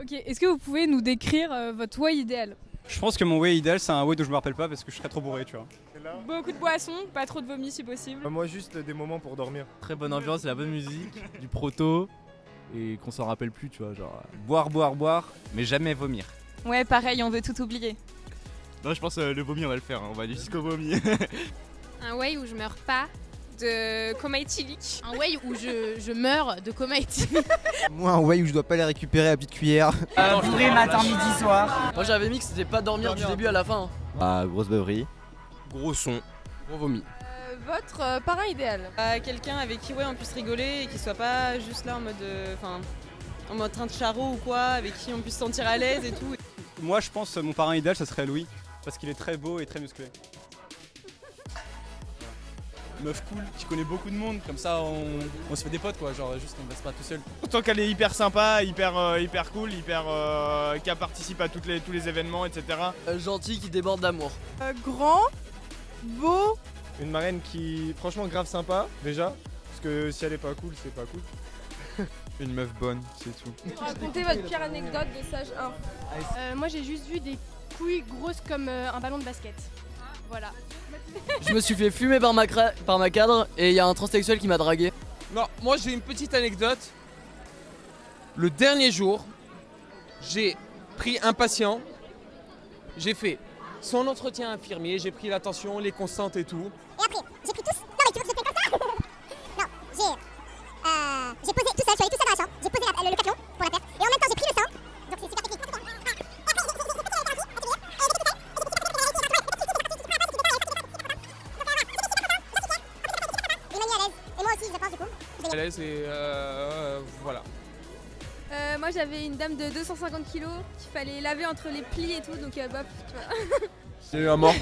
Ok, est-ce que vous pouvez nous décrire votre way idéal? Je pense que mon way idéal, c'est un way dont je me rappelle pas parce que je serais trop bourré, tu vois. Beaucoup de boissons, pas trop de vomi si possible. Moi juste des moments pour dormir. Très bonne ambiance, la bonne musique, du proto et qu'on s'en rappelle plus, tu vois, genre. Boire, mais jamais vomir. Ouais, pareil, on veut tout oublier. Non, je pense le vomi, on va le faire, hein, on va aller jusqu'au vomi. Un way où je meurs pas de coma éthylique. Un way où je meurs de coma éthylique. Moi, un way où je dois pas les récupérer à la petite cuillère. Bourré matin, midi, soir. Moi j'avais mis que c'était pas dormir du début à la fin. Ah, grosse beuverie. Gros son. Gros vomi. Votre parrain idéal? Quelqu'un avec qui on puisse rigoler et qui soit pas juste là en mode en mode train de charreau ou quoi, avec qui on puisse se sentir à l'aise et tout. Moi, je pense mon parrain idéal, ça serait Louis, parce qu'il est très beau et très musclé. Meuf cool, qui connaît beaucoup de monde, comme ça on se fait des potes quoi, genre juste on reste pas tout seul. Autant qu'elle est hyper sympa, hyper cool, qu'elle participe à tous les événements, etc. Gentil qui déborde d'amour. Grand, beau. Une marraine qui franchement grave sympa déjà, parce que si elle est pas cool, c'est pas cool. Une meuf bonne, c'est tout. Racontez votre pire anecdote de sage 1. Moi j'ai juste vu des couilles grosses comme un ballon de basket. Voilà. Je me suis fait fumer par ma cadre et il y a un transsexuel qui m'a dragué. Non, moi j'ai une petite anecdote. Le dernier jour, j'ai pris un patient, j'ai fait son entretien infirmier, j'ai pris la tension, les constantes et tout. Et après, j'ai pris tous. Non mais tu veux que je te fasse comme ça? Non, j'ai posé tout seul, je suis allée tout seul dans la chambre, j'ai posé le camion pour la perte, et en même temps j'ai pris le sein, donc c'est super technique. Il m'a mis à l'aise, et moi aussi je pense du coup. À l'aise et voilà. Moi j'avais une dame de 250 kg qu'il fallait laver entre les plis et tout, donc bof, tu vois. Il y a eu un mort.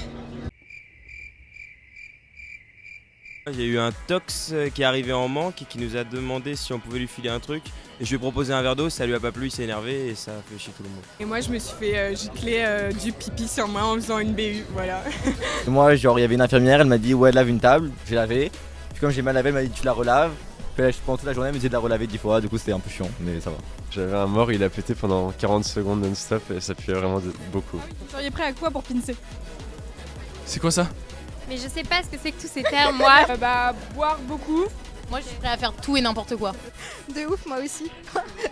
Il y a eu un tox qui est arrivé en manque et qui nous a demandé si on pouvait lui filer un truc. Et je lui ai proposé un verre d'eau, ça lui a pas plu, il s'est énervé et ça a fait chier tout le monde. Et moi je me suis fait gicler du pipi sur moi en faisant une BU, voilà. Moi, genre, il y avait une infirmière, elle m'a dit, ouais, lave une table. J'ai lavé. Puis comme j'ai mal lavé, elle m'a dit, tu la relaves. Puis là, pendant toute la journée, elle me disait de la relaver 10 fois. Du coup, c'était un peu chiant, mais ça va. J'avais un mort, il a pété pendant 40 secondes non-stop et ça puait vraiment beaucoup. Vous seriez prêt à quoi pour pincer? C'est quoi ça? Mais je sais pas ce que c'est que tous ces termes, moi. Boire beaucoup. Moi je suis prêt à faire tout et n'importe quoi. De ouf, moi aussi.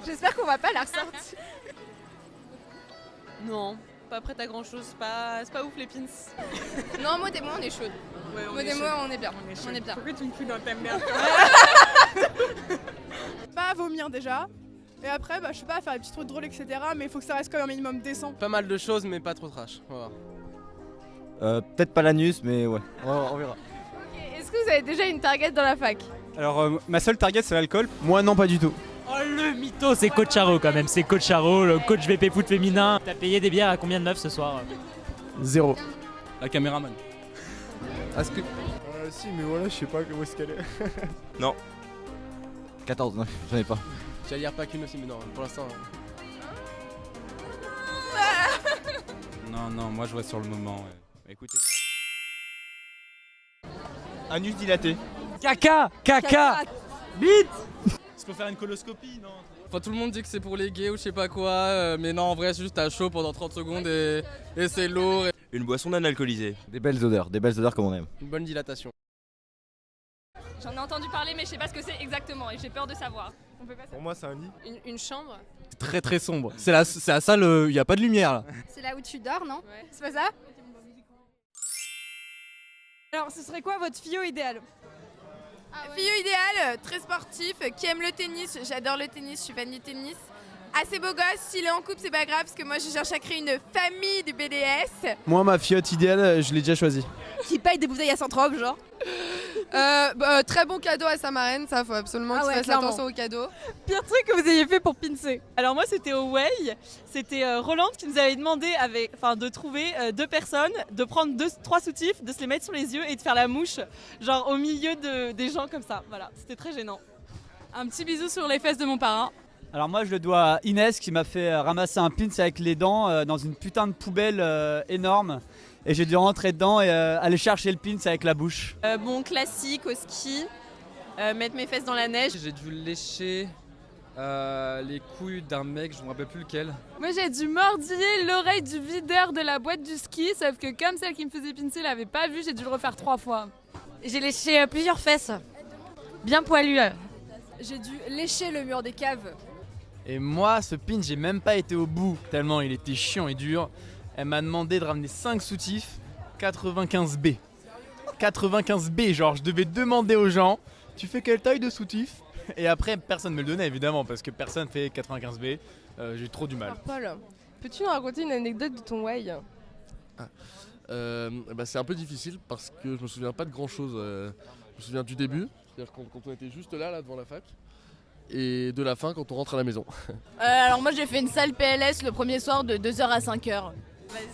J'espère qu'on va pas la ressortir. Non, pas prête à grand chose, c'est pas ouf les pins. Non, moi et moi on est chaude. Ouais, Moi et moi on est bien. On est bien. Pourquoi tu me fous dans ta merde? Pas vomir déjà. Et après, je sais pas, faire des petits trucs drôles, etc. Mais il faut que ça reste quand même un minimum décent. Pas mal de choses mais pas trop trash. On va voir. Peut-être pas l'anus, mais ouais, on verra. Est-ce que vous avez déjà une target dans la fac? Alors, ma seule target, c'est l'alcool. Moi non, pas du tout. Oh le mytho, c'est Coach Charo quand même, c'est Coach Charo, le coach VP foot féminin. T'as payé des bières à combien de meufs ce soir? 0. La caméraman. Est-ce que... si, mais voilà, je sais pas où est-ce qu'elle est. Non. 14, non, j'en ai pas. J'allais dire pas qu'une aussi mais non, pour l'instant. Non, moi je vois sur le moment. Ouais. Écoutez. Anus dilaté. Caca. Bite. C'est pour faire une coloscopie, non? Enfin tout le monde dit que c'est pour les gays ou je sais pas quoi, mais non en vrai c'est juste t'as chaud pendant 30 secondes et c'est lourd. Une boisson non alcoolisée. Des belles odeurs comme on aime. Une bonne dilatation. J'en ai entendu parler, mais je sais pas ce que c'est exactement et j'ai peur de savoir. On peut pas Pour moi c'est un lit. Une chambre? C'est très très sombre. C'est la salle, il y a pas de lumière là. C'est là où tu dors, non? Ouais. C'est pas ça? Alors, ce serait quoi votre fille idéal? Fille idéale, très sportif, qui aime le tennis. J'adore le tennis, je suis fan du tennis. Assez beau gosse, s'il est en couple, c'est pas grave, parce que moi je cherche à créer une famille du BDS. Moi ma filleute idéale, je l'ai déjà choisie. Qui paye des bouteilles à Saint-Trope, genre. Très bon cadeau à sa marraine, ça faut absolument qu'il fasse attention au cadeau. Pire truc que vous ayez fait pour pincer? Alors moi c'était au Way, c'était Roland qui nous avait demandé de trouver deux personnes, de prendre trois soutifs, de se les mettre sur les yeux et de faire la mouche, genre au milieu des gens comme ça. Voilà, c'était très gênant. Un petit bisou sur les fesses de mon parrain. Alors moi, je le dois à Inès qui m'a fait ramasser un pins avec les dents dans une putain de poubelle énorme. Et j'ai dû rentrer dedans et aller chercher le pins avec la bouche. Bon classique au ski, mettre mes fesses dans la neige. J'ai dû lécher Les couilles d'un mec, je me rappelle plus lequel. Moi j'ai dû mordiller l'oreille du videur de la boîte du ski, sauf que comme celle qui me faisait pincer l'avait pas vu, j'ai dû le refaire 3 fois. J'ai léché plusieurs fesses, bien poilues. J'ai dû lécher le mur des caves. Et moi, ce pin, j'ai même pas été au bout, tellement il était chiant et dur. Elle m'a demandé de ramener 5 soutifs, 95B. 95B, genre je devais demander aux gens, tu fais quelle taille de soutif? Et après, personne me le donnait évidemment, parce que personne fait 95B. J'ai trop du mal. Alors Paul, peux-tu nous raconter une anecdote de ton way? C'est un peu difficile parce que je me souviens pas de grand chose. Je me souviens du début, c'est-à-dire quand on était juste là devant la fac, et de la fin quand on rentre à la maison. Alors moi j'ai fait une salle PLS le premier soir de 2h à 5h.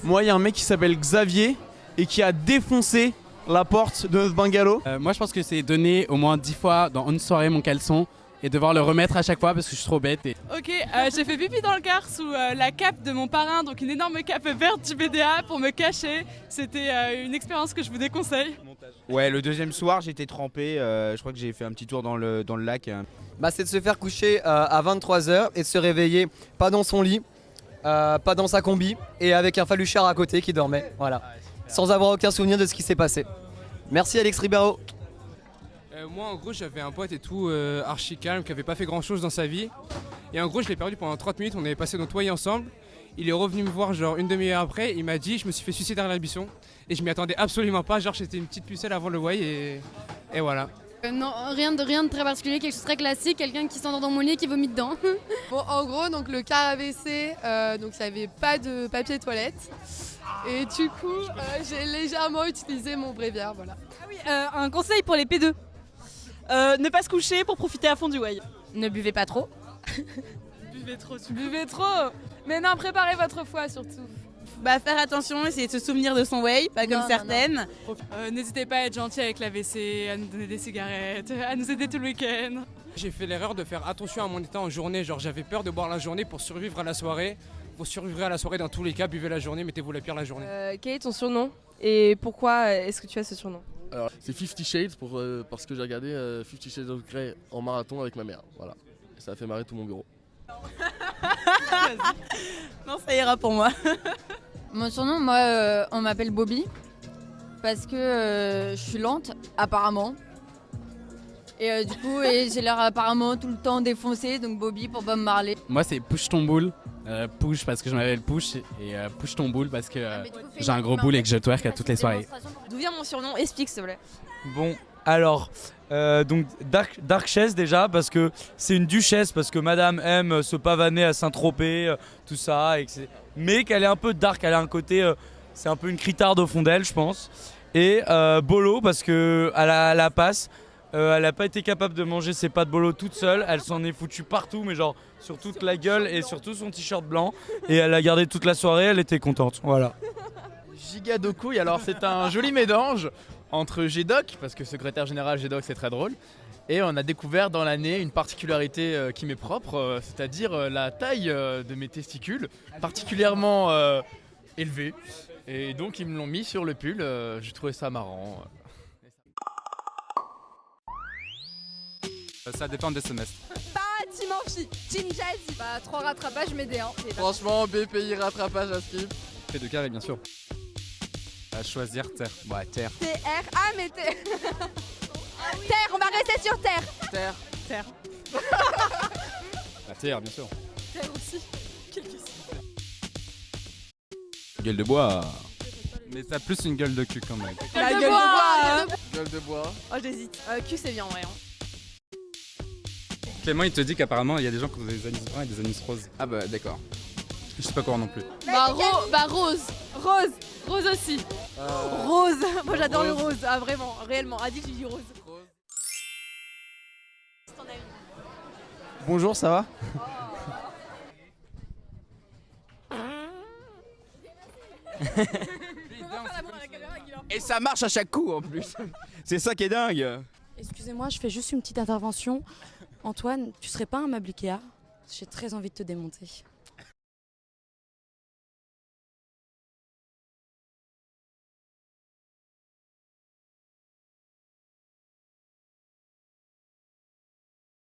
Moi il y a un mec qui s'appelle Xavier et qui a défoncé la porte de notre bungalow. Moi je pense que c'est donner au moins 10 fois dans une soirée mon caleçon et devoir le remettre à chaque fois parce que je suis trop bête. Ok, j'ai fait pipi dans le car sous la cape de mon parrain, donc une énorme cape verte du BDA pour me cacher. C'était une expérience que je vous déconseille. Ouais, le deuxième soir j'étais trempé, je crois que j'ai fait un petit tour dans le lac. C'est de se faire coucher à 23h et de se réveiller pas dans son lit, pas dans sa combi et avec un faluchard à côté qui dormait, voilà. Sans avoir aucun souvenir de ce qui s'est passé. Merci Alex Ribeiro. Moi en gros j'avais un pote et tout archi calme qui avait pas fait grand chose dans sa vie. Et en gros je l'ai perdu pendant 30 minutes, on avait passé notre loyer ensemble. Il est revenu me voir genre une demi-heure après, il m'a dit je me suis fait suicider derrière la buisson. Et je m'y attendais absolument pas, genre j'étais une petite pucelle avant le loyer et voilà. Non, rien de très particulier, quelque chose de très classique, quelqu'un qui s'endort dans mon lit et qui vomit dedans. Bon, en gros, donc le car AVC, donc il n'y avait pas de papier toilette. Et du coup, j'ai légèrement utilisé mon bréviaire, voilà. Ah oui, un conseil pour les P2. Ne pas se coucher pour profiter à fond du way. Ne buvez pas trop. Buvez trop. Mais non, préparez votre foie surtout. Faire attention, essayer de se souvenir de son way, pas comme certaines. N'hésitez pas à être gentil avec l'AVC, à nous donner des cigarettes, à nous aider tout le week-end. J'ai fait l'erreur de faire attention à mon état en journée, genre j'avais peur de boire la journée pour survivre à la soirée. Vous survivrez à la soirée dans tous les cas, buvez la journée, mettez-vous la pire la journée. Quel est ton surnom et pourquoi est-ce que tu as ce surnom? Alors c'est 50 Shades parce que j'ai regardé 50 Shades of Grey en marathon avec ma mère, voilà. Et ça a fait marrer tout mon bureau. Non, ça ira pour moi. Mon surnom, moi, on m'appelle Bobby parce que je suis lente, apparemment. Et du coup, j'ai l'air apparemment tout le temps défoncé, donc Bobby pour Bob Marley. Moi c'est push ton boule. Push parce que je m'appelle push et push ton boule parce que j'ai un gros boule et que je twerk à toutes les soirées. D'où vient mon surnom? Explique s'il te plaît. Bon, alors, donc Dark Chaise déjà, parce que c'est une duchesse, parce que madame aime se pavaner à Saint-Tropez, tout ça, mais qu'elle est un peu dark, elle a un côté, c'est un peu une critarde au fond d'elle, je pense. Et Bolo, parce que à la passe, elle n'a pas été capable de manger ses pâtes bolo toute seule, elle s'en est foutue partout, mais genre sur toute la gueule et surtout son t-shirt blanc. Et elle a gardé toute la soirée, elle était contente, voilà. Giga Dokouille, alors c'est un joli mélange entre G-Doc, parce que secrétaire général G-Doc c'est très drôle, et on a découvert dans l'année une particularité qui m'est propre, c'est-à-dire la taille de mes testicules, particulièrement élevée. Et donc ils me l'ont mis sur le pull, j'ai trouvé ça marrant. Ça dépend des semestres. Team Amphi, Team Jazzy. 3 rattrapages, mais des 1. Franchement, BPI rattrapage à skip. Fait de carré bien sûr. À choisir terre. Ouais, terre. TR. Ah, mais Terre, on va rester sur Terre. Terre. La terre bien sûr. Terre aussi. Quelle question. Gueule de bois. Mais t'as plus une gueule de cul quand même. La gueule de bois. Gueule de bois. Oh, j'hésite. Cul, c'est bien, ouais. Clément il te dit qu'apparemment il y a des gens qui ont des anus bruns et des anus roses. Ah bah d'accord. Je sais pas quoi non plus. Rose. Rose aussi. Rose. Moi j'adore le rose. Ah vraiment, réellement. Addict, je dis rose. Bonjour, ça va? Et ça marche à chaque coup en plus. C'est ça qui est dingue. Excusez-moi, je fais juste une petite intervention. Antoine, tu serais pas un meuble Ikea? J'ai très envie de te démonter.